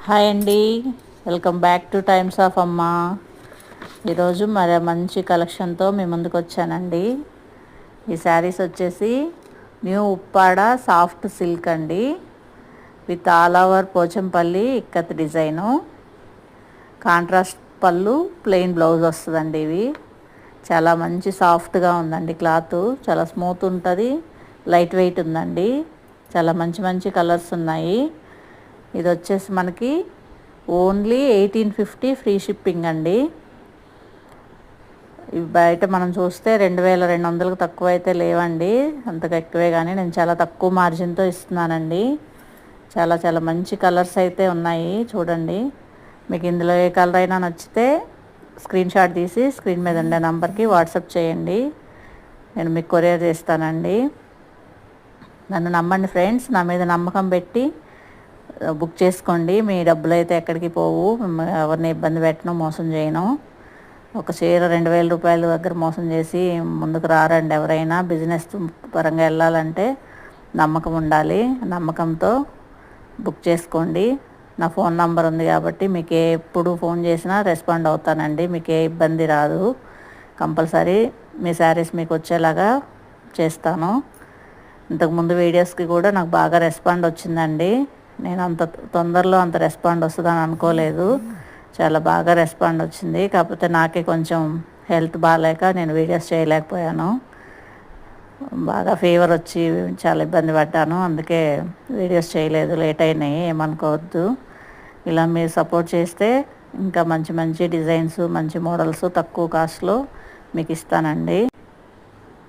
Hi అండి, welcome back two times of అమ్మ. ఈరోజు మరి మంచి కలెక్షన్తో మీ ముందుకు వచ్చానండి. ఈ శారీస్ వచ్చేసి న్యూ ఉప్పాడ సాఫ్ట్ సిల్క్ అండి, with all over Pochampally ikat design, contrast pallu, plain blouse వస్తుందండి. ఇవి చాలా మంచి సాఫ్ట్గా ఉందండి, క్లాత్ చాలా స్మూత్ ఉంటుంది, లైట్ వెయిట్ ఉందండి. చాలా మంచి మంచి కలర్స్ ఉన్నాయి. ఇది వచ్చేసి మనకి ఓన్లీ 1850 ఫ్రీ షిప్పింగ్ అండి. ఇవి బయట మనం చూస్తే 2200కు తక్కువ అయితే లేవండి, అంతకు ఎక్కువే. కానీ నేను చాలా తక్కువ మార్జిన్తో ఇస్తున్నానండి. చాలా చాలా మంచి కలర్స్ అయితే ఉన్నాయి, చూడండి. మీకు ఇందులో ఏ కలర్ అయినా నచ్చితే స్క్రీన్ షాట్ తీసి స్క్రీన్ మీద ఉండే నెంబర్కి వాట్సాప్ చేయండి, నేను మీకు కొరియర్ చేస్తానండి. నన్ను నమ్మండి ఫ్రెండ్స్, నా మీద నమ్మకం పెట్టి బుక్ చేసుకోండి. మీ డబ్బులు అయితే ఎక్కడికి పోవు, ఎవరిని ఇబ్బంది పెట్టను, మోసం చేయను. ఒక చీర 2000 రూపాయల దగ్గర మోసం చేసి ముందుకు రారండి ఎవరైనా. బిజినెస్ పరంగా వెళ్ళాలంటే నమ్మకం ఉండాలి, నమ్మకంతో బుక్ చేసుకోండి. నా ఫోన్ నంబర్ ఉంది కాబట్టి మీకు ఎప్పుడు ఫోన్ చేసినా రెస్పాండ్ అవుతానండి, మీకు ఏ ఇబ్బంది రాదు. కంపల్సరీ మీ శారీస్ మీకు వచ్చేలాగా చేస్తాను. ఇంతకుముందు వీడియోస్కి కూడా నాకు బాగా రెస్పాండ్ వచ్చిందండి. నేను అంత తొందరలో అంత రెస్పాండ్ వస్తుందని అనుకోలేదు, చాలా బాగా రెస్పాండ్ వచ్చింది. కాకపోతే నాకే కొంచెం హెల్త్ బాగాలేక నేను వీడియోస్ చేయలేకపోయాను. బాగా ఫీవర్ వచ్చి చాలా ఇబ్బంది పడ్డాను, అందుకే వీడియోస్ చేయలేదు, లేట్ అయినాయి, ఏమనుకోవద్దు. ఇలా మీరు సపోర్ట్ చేస్తే ఇంకా మంచి మంచి డిజైన్స్, మంచి మోడల్స్ తక్కువ కాస్ట్లో మీకు ఇస్తానండి.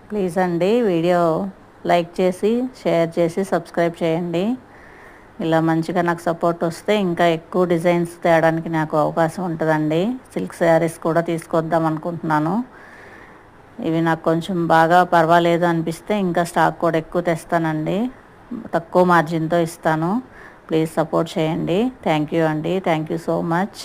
ప్లీజ్ అండి, వీడియో లైక్ చేసి షేర్ చేసి సబ్స్క్రైబ్ చేయండి. ఇలా మంచిగా నాకు సపోర్ట్ వస్తే ఇంకా ఎక్కువ డిజైన్స్ తేయడానికి నాకు అవకాశం ఉంటుందండి. సిల్క్ శారీస్ కూడా తీసుకొద్దాం అనుకుంటున్నాను. ఇవి నాకు కొంచెం బాగా పర్వాలేదు అనిపిస్తే ఇంకా స్టాక్ కూడా ఎక్కువ తెస్తానండి, తక్కువ మార్జిన్తో ఇస్తాను. ప్లీజ్ సపోర్ట్ చేయండి. థ్యాంక్ యూ అండి, థ్యాంక్ యూ సో మచ్.